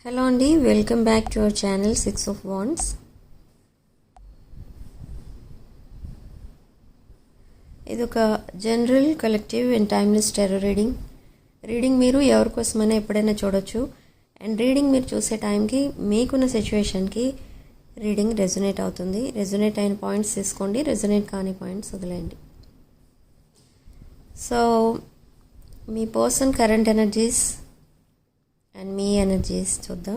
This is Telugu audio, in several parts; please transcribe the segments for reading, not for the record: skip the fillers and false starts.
హలో అండి, welcome back to our channel 6 of Wands. ఇది ఒక general collective and timeless terror reading మీరు ఎవరి కోసమైనా ఎప్పుడైనా చూడొచ్చు. అండ్ రీడింగ్ మీరు చూసే టైంకి మీకున్న సిచ్యువేషన్కి రీడింగ్ రెజొనేట్ అవుతుంది. రెజొనేట్ అయిన పాయింట్స్ తీసుకోండి, రెజొనేట్ కాని పాయింట్స్ వదిలేయండి. So me person current energies and me energies చూద్దాం.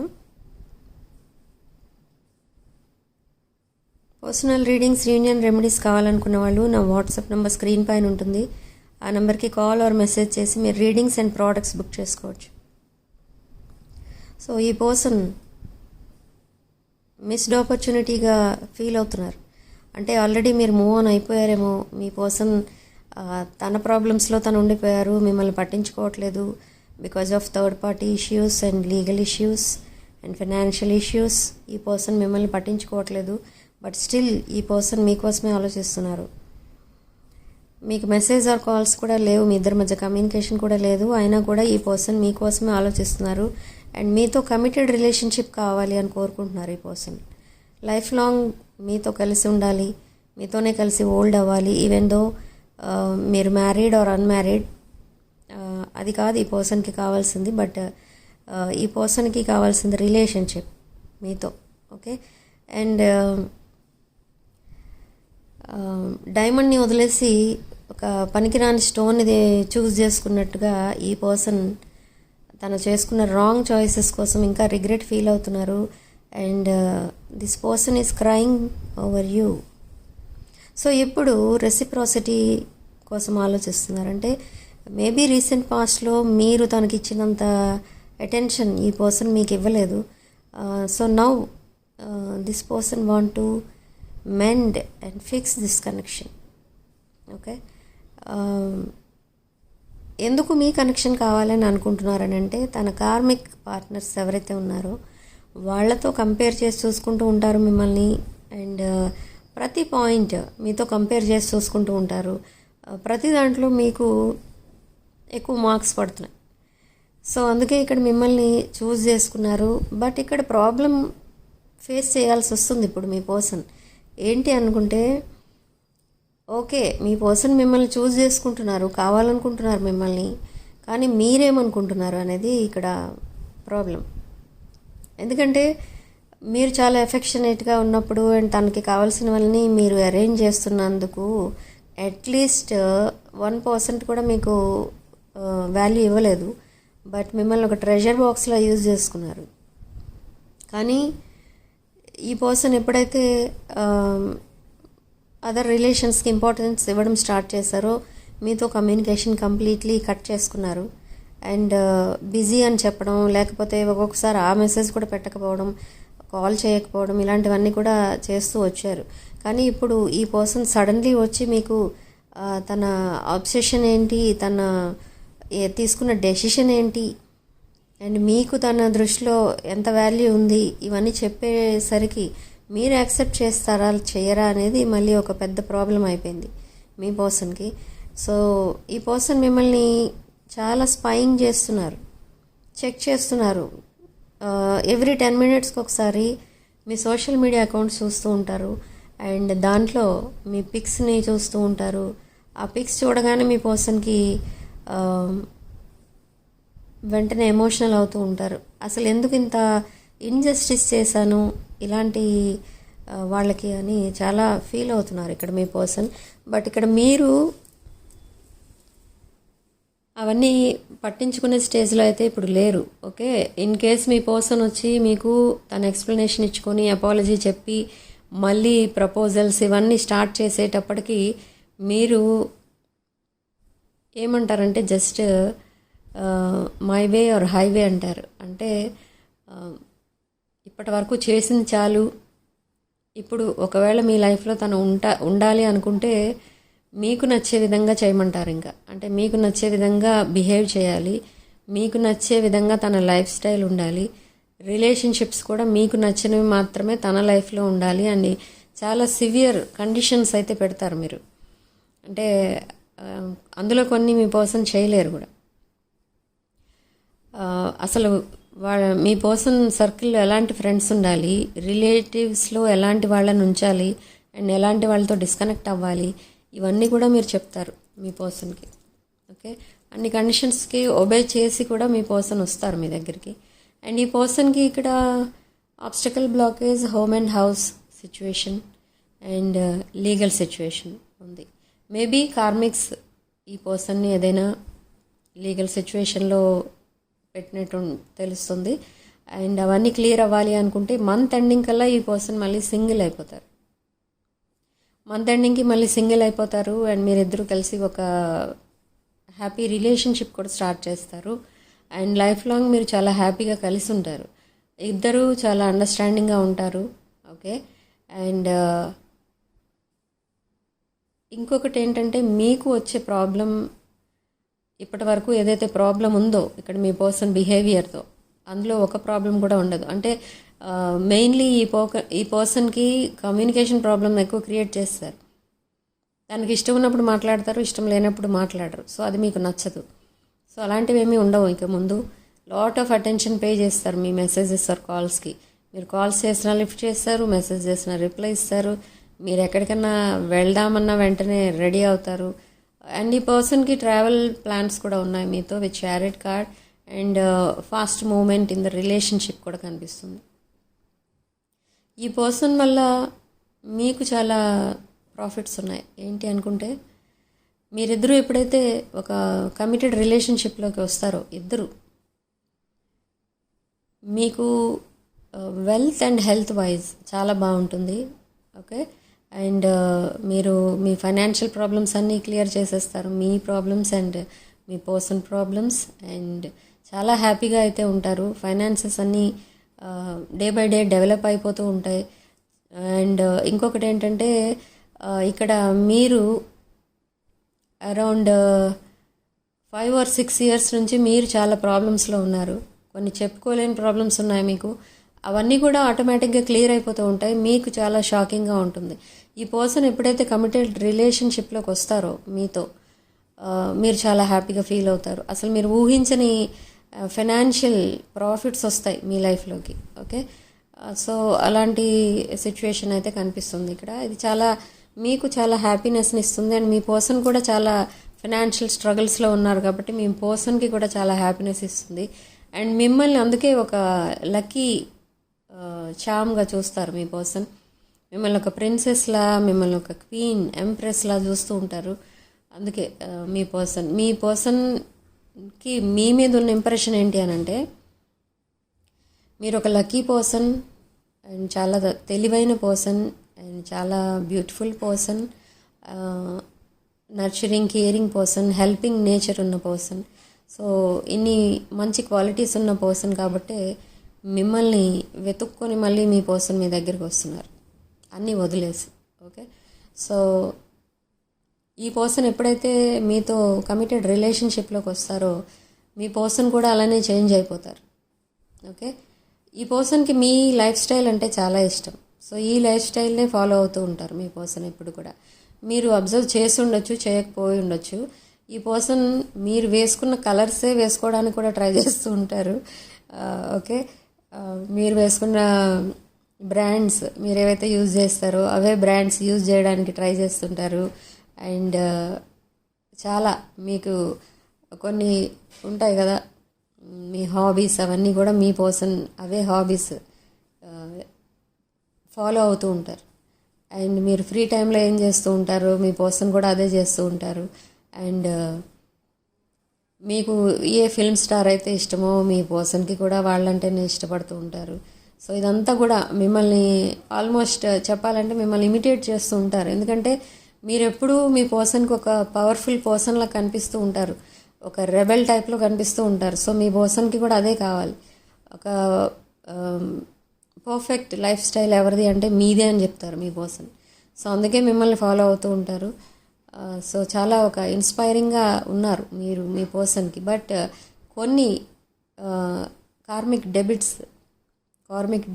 పర్సనల్ రీడింగ్స్, యూనియన్ రెమెడీస్ కావాలనుకున్న వాళ్ళు నా వాట్సాప్ నెంబర్ స్క్రీన్ పైన ఉంటుంది. ఆ నెంబర్కి కాల్ ఆర్ మెసేజ్ చేసి మీరు రీడింగ్స్ అండ్ ప్రోడక్ట్స్ బుక్ చేసుకోవచ్చు. సో ఈ పర్సన్ మిస్డ్ ఆపర్చునిటీగా ఫీల్ అవుతున్నారు. అంటే ఆల్రెడీ మీరు మూవ్ ఆన్ అయిపోయారేమో. మీ పర్సన్ తన ప్రాబ్లమ్స్లో తను ఉండిపోయారు, మిమ్మల్ని పట్టించుకోవట్లేదు. Because of third party issues and legal issues and financial issues ఈ పర్సన్ మిమ్మల్ని పట్టించుకోవట్లేదు. బట్ స్టిల్ ఈ పర్సన్ మీకోసమే ఆలోచిస్తున్నారు. మీకు మెసేజ్ ఆర్ కాల్స్ కూడా లేవు, మీ ఇద్దరి మధ్య కమ్యూనికేషన్ కూడా లేదు. అయినా కూడా ఈ పర్సన్ మీకోసమే ఆలోచిస్తున్నారు అండ్ మీతో కమిటెడ్ రిలేషన్షిప్ కావాలి అని కోరుకుంటున్నారు. ఈ పర్సన్ లైఫ్ లాంగ్ మీతో కలిసి ఉండాలి, మీతోనే కలిసి ఓల్డ్ అవ్వాలి. ఈవెన్ దో మీరు మ్యారీడ్ ఆర్ అన్మ్యారీడ్, అది కాదు ఈ పర్సన్కి కావాల్సింది. బట్ ఈ పర్సన్కి కావాల్సింది రిలేషన్షిప్ మీతో. ఓకే. అండ్ డైమండ్ని వదిలేసి ఒక పనికిరాని స్టోన్ ఇది చూస్ చేసుకున్నట్టుగా ఈ పర్సన్ తను చేసుకున్న రాంగ్ చాయిసెస్ కోసం ఇంకా రిగ్రెట్ ఫీల్ అవుతున్నారు. And this person is crying over you. So ఇప్పుడు రెసిప్రాసిటీ కోసం ఆలోచిస్తున్నారు. అంటే మేబీ రీసెంట్ పాస్ట్లో మీరు తనకి ఇచ్చినంత అటెన్షన్ ఈ పర్సన్ మీకు ఇవ్వలేదు. So now this person want to mend and fix this connection. Okay. ఎందుకు మీ కనెక్షన్ కావాలని అనుకుంటున్నారని అంటే తన కార్మిక్ పార్ట్నర్స్ ఎవరైతే ఉన్నారో వాళ్ళతో కంపేర్ చేసి చూసుకుంటూ ఉంటారు మిమ్మల్ని. అండ్ ప్రతి పాయింట్ మీతో కంపేర్ చేసి చూసుకుంటూ ఉంటారు. ప్రతి దాంట్లో మీకు ఎక్కువ మార్క్స్ పడుతున్నాయి. సో అందుకే ఇక్కడ మిమ్మల్ని చూస్ చేసుకున్నారు. బట్ ఇక్కడ ప్రాబ్లం ఫేస్ చేయాల్సి వస్తుంది ఇప్పుడు మీ పర్సన్. ఏంటి అనుకుంటే, ఓకే మీ పర్సన్ మిమ్మల్ని చూస్ చేసుకుంటున్నారు, కావాలనుకుంటున్నారు మిమ్మల్ని, కానీ మీరేమనుకుంటున్నారు అనేది ఇక్కడ ప్రాబ్లం. ఎందుకంటే మీరు చాలా ఎఫెక్షనేట్గా ఉన్నప్పుడు అండ్ తనకి కావాల్సినవన్నీ మీరు అరేంజ్ చేస్తున్నందుకు అట్లీస్ట్ 1% కూడా మీకు వాల్యూ ఇవ్వలేదు. బట్ మిమ్మల్ని ఒక ట్రెజర్ బాక్స్లో యూజ్ చేసుకున్నారు. కానీ ఈ పర్సన్ ఎప్పుడైతే అదర్ రిలేషన్స్కి ఇంపార్టెన్స్ ఇవ్వడం స్టార్ట్ చేశారో మీతో కమ్యూనికేషన్ కంప్లీట్లీ కట్ చేసుకున్నారు. అండ్ బిజీ అని చెప్పడం, లేకపోతే ఒక్కొక్కసారి ఆ మెసేజ్ కూడా పెట్టకపోవడం, కాల్ చేయకపోవడం, ఇలాంటివన్నీ కూడా చేస్తూ వచ్చారు. కానీ ఇప్పుడు ఈ పర్సన్ సడన్లీ వచ్చి మీకు తన అబ్సెషన్ ఏంటి, తన తీసుకున్న డెసిషన్ ఏంటి, అండ్ మీకు తన దృష్టిలో ఎంత వాల్యూ ఉంది, ఇవన్నీ చెప్పేసరికి మీరు యాక్సెప్ట్ చేస్తారా చేయరా అనేది మళ్ళీ ఒక పెద్ద ప్రాబ్లం అయిపోయింది మీ పర్సన్కి. సో ఈ పర్సన్ మిమ్మల్ని చాలా స్పైయింగ్ చేస్తున్నారు, చెక్ చేస్తున్నారు. ఎవ్రీ 10 minutesకి ఒకసారి మీ సోషల్ మీడియా అకౌంట్స్ చూస్తూ ఉంటారు. అండ్ దాంట్లో మీ పిక్స్ని చూస్తూ ఉంటారు. ఆ పిక్స్ చూడగానే మీ పర్సన్కి వెంటనే ఎమోషనల్ అవుతూ ఉంటారు. అసలు ఎందుకు ఇంత ఇన్జస్టిస్ చేశాను ఇలాంటి వాళ్ళకి అని చాలా ఫీల్ అవుతున్నారు ఇక్కడ మీ పర్సన్. బట్ ఇక్కడ మీరు అవన్నీ పట్టించుకునే స్టేజ్లో అయితే ఇప్పుడు లేరు. Okay. In case me person వచ్చి మీకు తన ఎక్స్ప్లెనేషన్ ఇచ్చుకొని అపాలజీ చెప్పి మళ్ళీ ప్రపోజల్స్ ఇవన్నీ స్టార్ట్ చేసేటప్పటికి మీరు ఏమంటారంటే just my way or highway అంటారు. అంటే ఇప్పటి వరకు చేసింది చాలు, ఇప్పుడు ఒకవేళ మీ లైఫ్లో తను ఉండాలి అనుకుంటే మీకు నచ్చే విధంగా చేయమంటారు. ఇంకా అంటే మీకు నచ్చే విధంగా బిహేవ్ చేయాలి, మీకు నచ్చే విధంగా తన లైఫ్ స్టైల్ ఉండాలి, రిలేషన్షిప్స్ కూడా మీకు నచ్చినవి మాత్రమే తన లైఫ్లో ఉండాలి అని చాలా సివియర్ కండిషన్స్ అయితే పెడతారు మీరు. అంటే అందులో కొన్ని మీ పర్సన్ చేయలేరు కూడా. అసలు మీ పర్సన్ సర్కిల్లో ఎలాంటి ఫ్రెండ్స్ ఉండాలి, రిలేటివ్స్లో ఎలాంటి వాళ్ళని ఉంచాలి, అండ్ ఎలాంటి వాళ్ళతో డిస్కనెక్ట్ అవ్వాలి, ఇవన్నీ కూడా మీరు చెప్తారు మీ పర్సన్కి. ఓకే, అన్ని కండిషన్స్కి ఒబే చేసి కూడా మీ పర్సన్ వస్తారు మీ దగ్గరికి. అండ్ ఈ పర్సన్కి ఇక్కడ obstacle blockage home and house situation and legal situation ఉంది. మేబీ కార్మిక్స్ ఈ పర్సన్ని ఏదైనా లీగల్ సిచ్యువేషన్లో పెట్టినట్టు తెలుస్తుంది. అండ్ అవన్నీ క్లియర్ అవ్వాలి అనుకుంటే మంత్ ఎండింగ్ కల్లా ఈ పర్సన్ మళ్ళీ సింగిల్ అయిపోతారు. మంత్ ఎండింగ్కి మళ్ళీ సింగిల్ అయిపోతారు అండ్ మీరిద్దరూ కలిసి ఒక హ్యాపీ రిలేషన్షిప్ కూడా స్టార్ట్ చేస్తారు. అండ్ లైఫ్ లాంగ్ మీరు చాలా హ్యాపీగా కలిసి ఉంటారు. ఇద్దరూ చాలా అండర్స్టాండింగ్గా ఉంటారు. ఓకే, అండ్ ఇంకొకటి ఏంటంటే మీకు వచ్చే ప్రాబ్లం, ఇప్పటి వరకు ఏదైతే ప్రాబ్లం ఉందో ఇక్కడ మీ పర్సన్ బిహేవియర్తో, అందులో ఒక ప్రాబ్లం కూడా ఉండదు. అంటే మెయిన్లీ ఈ పర్సన్కి కమ్యూనికేషన్ ప్రాబ్లం ఎక్కువ క్రియేట్ చేస్తారు. తనకి ఇష్టం ఉన్నప్పుడు మాట్లాడతారు, ఇష్టం లేనప్పుడు మాట్లాడరు. సో అది మీకు నచ్చదు. సో అలాంటివి ఏమీ ఉండవు. ఇక ముందు లాట్ ఆఫ్ అటెన్షన్ పే చేస్తారు మీ మెసేజెస్ ఆర్ కాల్స్కి. మీరు కాల్స్ చేసినా లిఫ్ట్ చేస్తారు, మెసేజ్ చేసినా రిప్లై ఇస్తారు. మీరు ఎక్కడికన్నా వెళ్దామన్నా వెంటనే రెడీ అవుతారు. అండ్ ఈ పర్సన్కి ట్రావెల్ ప్లాన్స్ కూడా ఉన్నాయి మీతో with chariot card. And fast moment in the relationship కూడా కనిపిస్తుంది. ఈ పర్సన్ వల్ల మీకు చాలా ప్రాఫిట్స్ ఉన్నాయి. ఏంటి అనుకుంటే, మీరిద్దరూ ఎప్పుడైతే ఒక కమిటెడ్ రిలేషన్షిప్లోకి వస్తారో ఇద్దరు, మీకు వెల్త్ అండ్ హెల్త్ వైజ్ చాలా బాగుంటుంది. ఓకే, అండ్ మీరు మీ ఫైనాన్షియల్ ప్రాబ్లమ్స్ అన్నీ క్లియర్ చేసేస్తారు, మీ ప్రాబ్లమ్స్ అండ్ మీ పర్సన్ ప్రాబ్లమ్స్. అండ్ చాలా హ్యాపీగా అయితే ఉంటారు. ఫైనాన్సెస్ అన్నీ డే బై డే డెవలప్ అయిపోతూ ఉంటాయి. అండ్ ఇంకొకటి ఏంటంటే, ఇక్కడ మీరు అరౌండ్ 5 or 6 years నుంచి మీరు చాలా ప్రాబ్లమ్స్లో ఉన్నారు. కొన్ని చెప్పుకోలేని ప్రాబ్లమ్స్ ఉన్నాయి మీకు. అవన్నీ కూడా ఆటోమేటిక్గా క్లియర్ అయిపోతూ ఉంటాయి. మీకు చాలా షాకింగ్గా ఉంటుంది. ఈ పర్సన్ ఎప్పుడైతే కమిటెడ్ రిలేషన్షిప్లోకి వస్తారో మీతో, మీరు చాలా హ్యాపీగా ఫీల్ అవుతారు. అసలు మీరు ఊహించని ఫైనాన్షియల్ ప్రాఫిట్స్ వస్తాయి మీ లైఫ్లోకి. ఓకే, సో అలాంటి సిచ్యువేషన్ అయితే కనిపిస్తుంది ఇక్కడ. ఇది చాలా మీకు చాలా హ్యాపీనెస్ని ఇస్తుంది. అండ్ మీ పర్సన్ కూడా చాలా ఫైనాన్షియల్ స్ట్రగుల్స్లో ఉన్నారు కాబట్టి మీ పర్సన్కి కూడా చాలా హ్యాపీనెస్ ఇస్తుంది. అండ్ మిమ్మల్ని అందుకే ఒక లక్కీ చామ్గా చూస్తారు మీ పర్సన్. మిమ్మల్ని ఒక ప్రిన్సెస్లా, మిమ్మల్ని ఒక క్వీన్, ఎంప్రెస్లా చూస్తూ ఉంటారు. అందుకే మీ పర్సన్కి మీ మీద ఉన్న ఇంప్రెషన్ ఏంటి అని అంటే, మీరు ఒక లక్కీ పర్సన్ అండ్ చాలా తెలివైన పర్సన్ అండ్ చాలా beautiful person, nurturing, caring person, helping nature ఉన్న పర్సన్. సో ఇన్ని మంచి క్వాలిటీస్ ఉన్న పర్సన్ కాబట్టి మిమ్మల్ని వెతుక్కొని మళ్ళీ మీ పర్సన్ మీ దగ్గరికి వస్తున్నారు, అన్నీ వదిలేసి. ఓకే, సో ఈ పర్సన్ ఎప్పుడైతే మీతో కమిటెడ్ రిలేషన్షిప్లోకి వస్తారో మీ పర్సన్ కూడా అలానే చేంజ్ అయిపోతారు. ఓకే, ఈ పర్సన్కి మీ లైఫ్ స్టైల్ అంటే చాలా ఇష్టం. సో ఈ లైఫ్ స్టైల్నే ఫాలో అవుతూ ఉంటారు మీ పర్సన్ ఎప్పుడు కూడా. మీరు అబ్జర్వ్ చేసి ఉండొచ్చు, చేయకపోయి ఉండొచ్చు. ఈ పర్సన్ మీరు వేసుకున్న కలర్సే వేసుకోవడానికి కూడా ట్రై చేస్తూ ఉంటారు. ఓకే, మీరు వేసుకున్న బ్రాండ్స్, మీరు ఏవైతే యూజ్ చేస్తారో అవే బ్రాండ్స్ యూజ్ చేయడానికి ట్రై చేస్తుంటారు. అండ్ చాలా మీకు కొన్ని ఉంటాయి కదా మీ హాబీస్, అవన్నీ కూడా మీ పర్సన్ అవే హాబీస్ ఫాలో అవుతూ ఉంటారు. అండ్ మీరు ఫ్రీ టైంలో ఏం చేస్తూ ఉంటారు, మీ పర్సన్ కూడా అదే చేస్తూ ఉంటారు. అండ్ మీకు ఏ ఫిల్మ్ స్టార్ అయితే ఇష్టమో మీ పర్సన్కి కూడా వాళ్ళంటేనే ఇష్టపడుతూ ఉంటారు. సో ఇదంతా కూడా మిమ్మల్ని ఆల్మోస్ట్ చెప్పాలంటే మిమ్మల్ని ఇమిటేట్ చేస్తూ ఉంటారు. ఎందుకంటే మీరు ఎప్పుడూ మీ పర్సన్కి ఒక పవర్ఫుల్ పర్సన్లా కనిపిస్తూ ఉంటారు, ఒక రెబెల్ టైప్లో కనిపిస్తూ ఉంటారు. సో మీ పర్సన్కి కూడా అదే కావాలి. ఒక పర్ఫెక్ట్ లైఫ్ స్టైల్ ఎవరిది అంటే మీదే అని చెప్తారు మీ పర్సన్. సో అందుకే మిమ్మల్ని ఫాలో అవుతూ ఉంటారు. సో చాలా ఒక ఇన్స్పైరింగ్గా ఉన్నారు మీరు మీ పర్సన్కి. బట్ కొన్ని కార్మిక్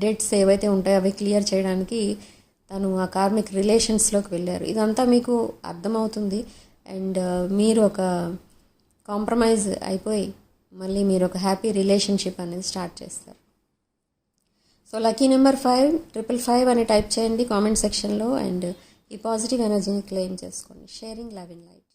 డెట్స్ ఏవైతే ఉంటాయో అవి క్లియర్ చేయడానికి తను ఆ కార్మిక్ రిలేషన్స్లోకి వెళ్ళారు. ఇదంతా మీకు అర్థమవుతుంది. అండ్ మీరు ఒక కాంప్రమైజ్ అయిపోయి మళ్ళీ మీరు ఒక హ్యాపీ రిలేషన్షిప్ అనేది స్టార్ట్ చేస్తారు. సో లక్కీ నెంబర్ 555 అని టైప్ చేయండి కామెంట్ సెక్షన్లో, అండ్ ఈ పాజిటివ్ ఎనర్జీని క్లెయిమ్ చేసుకోండి. Sharing love in light.